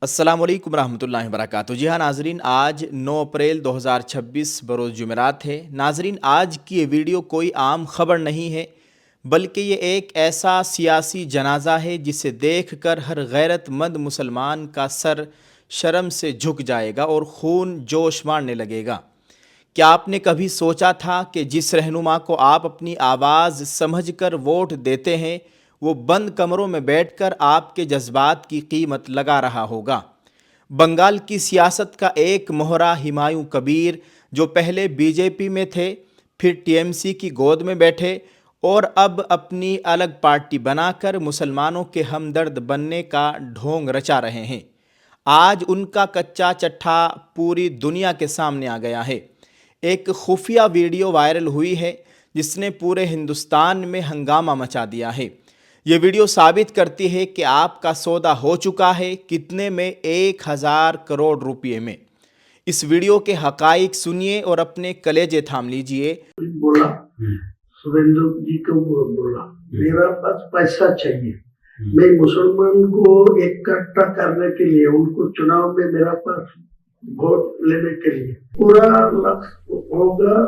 अस्सलाम वालेकुम रहमतुल्लाहि व बरकातहू। जी हाँ नाजरीन, आज 9 अप्रैल 2026 बरोज़ जुमेरात है। नाजरीन, आज की ये वीडियो कोई आम खबर नहीं है, बल्कि ये एक ऐसा सियासी जनाजा है जिसे देखकर हर गैरतमंद मुसलमान का सर शर्म से झुक जाएगा और खून जोश मारने लगेगा। क्या आपने कभी सोचा था कि जिस रहनुमा को आप अपनी आवाज़ समझकर वोट देते हैं, वो बंद कमरों में बैठकर आपके जज्बात की कीमत लगा रहा होगा? बंगाल की सियासत का एक मोहरा हुमायूं कबीर, जो पहले बीजेपी में थे, फिर टीएमसी की गोद में बैठे और अब अपनी अलग पार्टी बनाकर मुसलमानों के हमदर्द बनने का ढोंग रचा रहे हैं। आज उनका कच्चा चट्ठा पूरी दुनिया के सामने आ गया है। एक खुफिया वीडियो वायरल हुई है जिसने पूरे हिंदुस्तान में हंगामा मचा दिया है। ये वीडियो साबित करती है कि आपका सौदा हो चुका है। कितने में? 1000 करोड़ रुपये में। इस वीडियो के हकाइक सुनिए और अपने कलेजे थाम लीजिए। बोला सुरेंद्र जी को बोला मेरा पास पैसा चाहिए, मैं मुसलमान को इकट्ठा करने के लिए, उनको चुनाव में मेरा पास वोट लेने के लिए पूरा लक्ष्य होगा,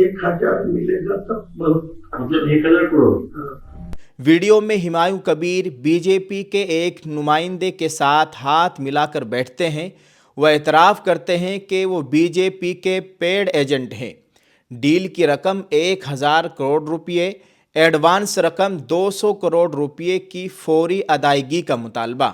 1000 मिलेगा तब बहुत, मतलब 1000 करोड़। वीडियो में हुमायूं कबीर बीजेपी के एक नुमाइंदे के साथ हाथ मिलाकर बैठते हैं। वह एतराफ़ करते हैं कि वो बीजेपी के पेड एजेंट हैं। डील की रकम 1000 करोड़ रुपये, एडवांस रकम 200 करोड़ रुपये की फौरी अदायगी का मुतालबा।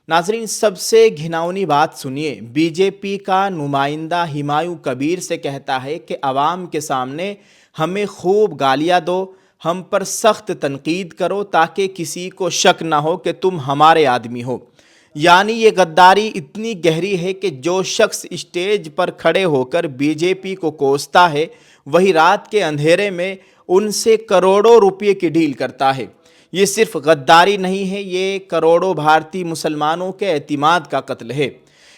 नाजरीन, सबसे घिनौनी बात सुनिए। बीजेपी का नुमाइंदा हुमायूं कबीर से कहता है कि आवाम के सामने हमें खूब गालियाँ दो, हम पर सख्त तनकीद करो ताकि किसी को शक ना हो कि तुम हमारे आदमी हो। यानी ये गद्दारी इतनी गहरी है कि जो शख्स स्टेज पर खड़े होकर बीजेपी को कोसता है, वही रात के अंधेरे में उनसे करोड़ों रुपये की डील करता है। ये सिर्फ गद्दारी नहीं है, ये करोड़ों भारतीय मुसलमानों के एतिमाद का कत्ल है।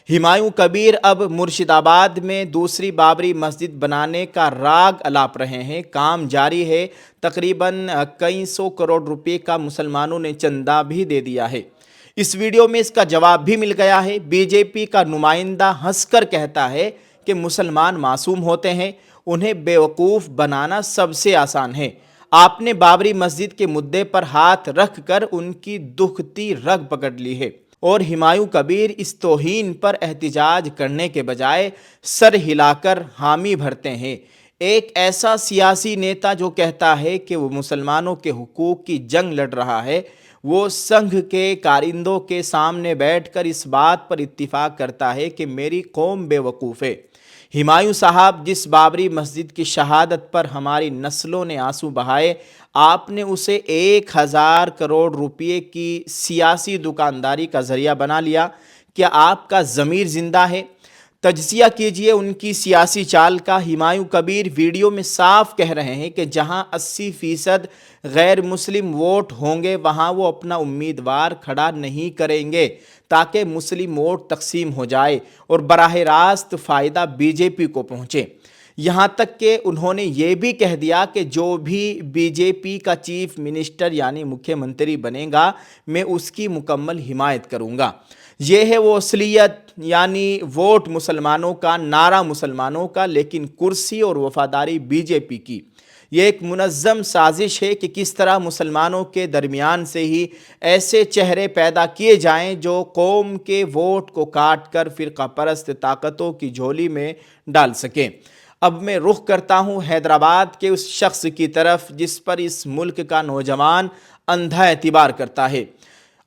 हुमायूं कबीर अब मुर्शिदाबाद में दूसरी बाबरी मस्जिद बनाने का राग अलाप रहे हैं। काम जारी है। तकरीबन कई सौ करोड़ रुपए का मुसलमानों ने चंदा भी दे दिया है। इस वीडियो में इसका जवाब भी मिल गया है। बीजेपी का नुमाइंदा हंसकर कहता है कि मुसलमान मासूम होते हैं, उन्हें बेवकूफ़ बनाना सबसे आसान है। आपने बाबरी मस्जिद के मुद्दे पर हाथ रख कर उनकी दुखती रग पकड़ ली है। और हुमायूं कबीर इस तौहीन पर एहतिजाज करने के बजाय सर हिलाकर हामी भरते हैं। एक ऐसा सियासी नेता जो कहता है कि वो मुसलमानों के हुकूक की जंग लड़ रहा है, वो संघ के कारिंदों के सामने बैठकर इस बात पर इत्तिफाक करता है कि मेरी कौम बेवकूफ़ है। हुमायूं साहब, जिस बाबरी मस्जिद की शहादत पर हमारी नस्लों ने आंसू बहाए, आपने उसे 1000 करोड़ रुपये की सियासी दुकानदारी का जरिया बना लिया। क्या आपका ज़मीर ज़िंदा है? तज्जिया कीजिए उनकी सियासी चाल का। हुमायूं कबीर वीडियो में साफ कह रहे हैं कि जहां 80% गैर मुस्लिम वोट होंगे, वहां वो अपना उम्मीदवार खड़ा नहीं करेंगे ताकि मुस्लिम वोट तकसीम हो जाए और बराह रास्त फ़ायदा बीजेपी को पहुँचे। यहाँ तक कि उन्होंने ये भी कह दिया कि जो भी बीजेपी का चीफ मिनिस्टर यानी मुख्यमंत्री बनेगा, मैं उसकी मुकम्मल हिमायत करूँगा। ये है वो असलियत, यानी वोट मुसलमानों का, नारा मुसलमानों का, लेकिन कुर्सी और वफादारी बीजेपी की। ये एक मुनज़्ज़म साजिश है कि किस तरह मुसलमानों के दरमियान से ही ऐसे चेहरे पैदा किए जाएं जो कौम के वोट को काट कर फ़िरका परस्त ताकतों की झोली में डाल सकें। अब मैं रुख करता हूँ हैदराबाद के उस शख्स की तरफ जिस पर इस मुल्क का नौजवान अंधा एतबार करता है।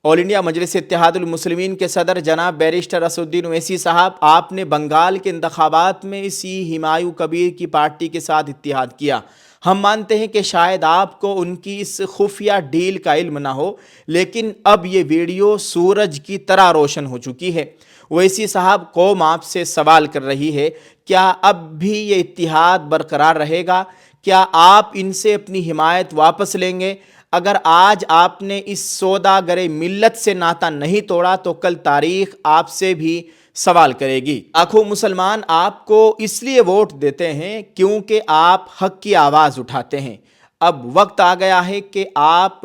ऑल इंडिया मजलिस इत्तेहादुल मुस्लिमीन के सदर जनाब बैरिस्टर असदुद्दीन ओवैसी साहब, आपने बंगाल के इंतखाबात में इसी हुमायूं कबीर की पार्टी के साथ इत्तिहाद किया। हम मानते हैं कि शायद आपको उनकी इस खुफिया डील का इल्म ना हो, लेकिन अब ये वीडियो सूरज की तरह रोशन हो चुकी है। ओवैसी साहब, कौम आपसे सवाल कर रही है, क्या अब भी ये इत्तिहाद बरकरार रहेगा? क्या आप इनसे अपनी हिमायत वापस लेंगे? अगर आज आपने इस सौदागरे मिल्लत से नाता नहीं तोड़ा तो कल तारीख आपसे भी सवाल करेगी। आखो मुसलमान आपको इसलिए वोट देते हैं क्योंकि आप हक की आवाज़ उठाते हैं। अब वक्त आ गया है कि आप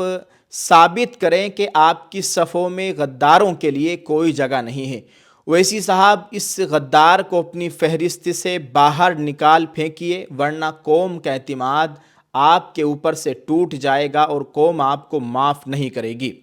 साबित करें कि आपकी सफ़ों में गद्दारों के लिए कोई जगह नहीं है। ओवैसी साहब, इस गद्दार को अपनी फहरिस्त से बाहर निकाल फेंकिए, वरना कौम का एतमाद आपके ऊपर से टूट जाएगा और कौम आपको माफ़ नहीं करेगी।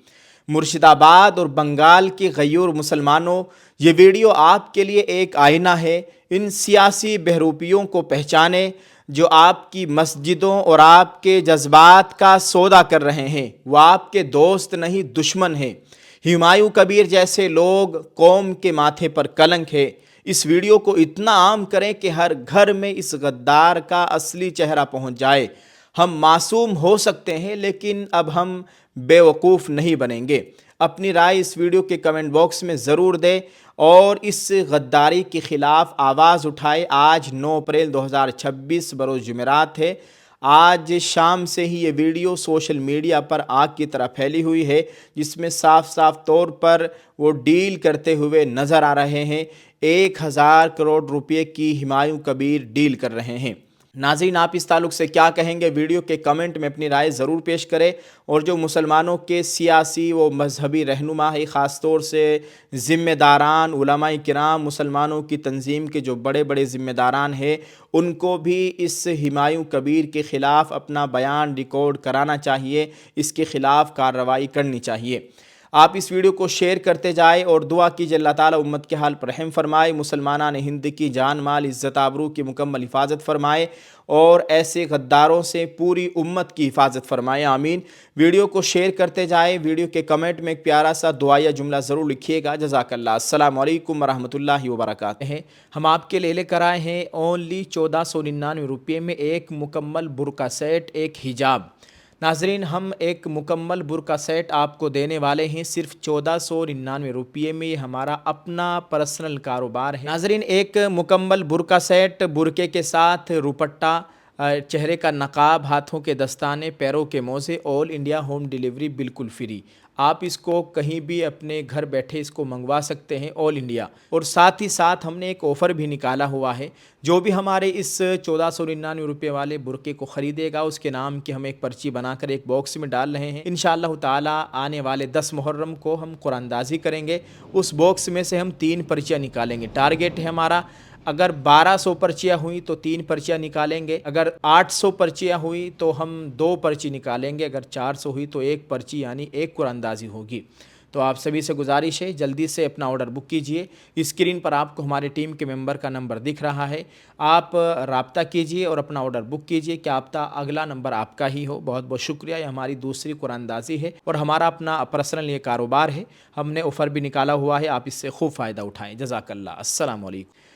मुर्शिदाबाद और बंगाल के गयूर मुसलमानों, ये वीडियो आपके लिए एक आईना है। इन सियासी बहरूपियों को पहचाने जो आपकी मस्जिदों और आपके जज्बात का सौदा कर रहे हैं। वो आपके दोस्त नहीं, दुश्मन हैं। हुमायूं कबीर जैसे लोग कौम के माथे पर कलंक है। इस वीडियो को इतना आम करें कि हर घर में इस गद्दार का असली चेहरा पहुंच जाए। हम मासूम हो सकते हैं, लेकिन अब हम बेवकूफ़ नहीं बनेंगे। अपनी राय इस वीडियो के कमेंट बॉक्स में ज़रूर दें और इस गद्दारी के ख़िलाफ़ आवाज़ उठाए। आज 9 अप्रैल 2026 बरोज़ जुमेरात है। आज शाम से ही ये वीडियो सोशल मीडिया पर आग की तरह फैली हुई है, जिसमें साफ साफ तौर पर वो डील करते हुए नज़र आ रहे हैं। 1000 करोड़ रुपए की हुमायूं कबीर डील कर रहे हैं। नाज़रीन, आप इस ताल्लुक़ से क्या कहेंगे? वीडियो के कमेंट में अपनी राय ज़रूर पेश करें। और जो मुसलमानों के सियासी व मजहबी रहनुमा है, ख़ास तौर से ज़िम्मेदारान उलमाए किराम, मुसलमानों की तंजीम के जो बड़े बड़े ज़िम्मेदारान हैं, उनको भी इस हुमायूं कबीर के ख़िलाफ़ अपना बयान रिकॉर्ड कराना चाहिए, इसके ख़िलाफ़ कार्रवाई करनी चाहिए। आप इस वीडियो को शेयर करते जाएं और दुआ कीजिए अल्लाह ताला उम्मत के हाल पर रहम फरमाए, मुसलमानान हिंद की जान माल इज़्ज़त आबरू की मुकम्मल हिफाजत फरमाए और ऐसे गद्दारों से पूरी उम्मत की हिफाजत फरमाए, आमीन। वीडियो को शेयर करते जाएं। वीडियो के कमेंट में एक प्यारा सा दुआया जुमला ज़रूर लिखिएगा। जज़ाकल्लाह। अस्सलामु अलैकुम वरहमतुल्लाहि वबरकातुहू। हम आपके लिए लेकर आए हैं ओनली 1499 रुपये में एक मुकम्मल बुरका सेट, एक हिजाब। नाजरीन, हम एक मुकम्मल बुरका सेट आपको देने वाले हैं सिर्फ 1499 रुपये में। ये हमारा अपना पर्सनल कारोबार है। नाजरीन, एक मुकम्मल बुरका सेट, बुरके के साथ रुपट्टा, चेहरे का नकाब, हाथों के दस्ताने, पैरों के मोज़े, ऑल इंडिया होम डिलीवरी बिल्कुल फ्री। आप इसको कहीं भी अपने घर बैठे इसको मंगवा सकते हैं, ऑल इंडिया। और साथ ही साथ हमने एक ऑफ़र भी निकाला हुआ है। जो भी हमारे इस 1499 रुपये वाले बुरके को ख़रीदेगा, उसके नाम की हम एक पर्ची बनाकर एक बॉक्स में डाल रहे हैं। इंशाअल्लाह ताला आने वाले 10 मुहर्रम को हम कुरानदाजी करेंगे। उस बॉक्स में से हम 3 पर्चियाँ निकालेंगे। टारगेट है हमारा, अगर 1200 पर्चियाँ हुई तो 3 पर्चियाँ निकालेंगे, अगर 800 पर्चियाँ हुई तो हम 2 पर्ची निकालेंगे, अगर 400 हुई तो 1 पर्ची यानी 1 कुरानदाजी होगी। तो आप सभी से गुजारिश है, जल्दी से अपना ऑर्डर बुक कीजिए। स्क्रीन पर आपको हमारे टीम के मेंबर का नंबर दिख रहा है, आप राब्ता कीजिए और अपना ऑर्डर बुक कीजिए। क्या आपका अगला नंबर आपका ही हो। बहुत बहुत शुक्रिया। ये हमारी दूसरी कुरानदाजी है और हमारा अपना पर्सनल ये कारोबार है। हमने ऑफ़र भी निकाला हुआ है, आप इससे खूब फ़ायदा उठाएँ। जज़ाकल्लाह। अस्सलामु अलैकुम।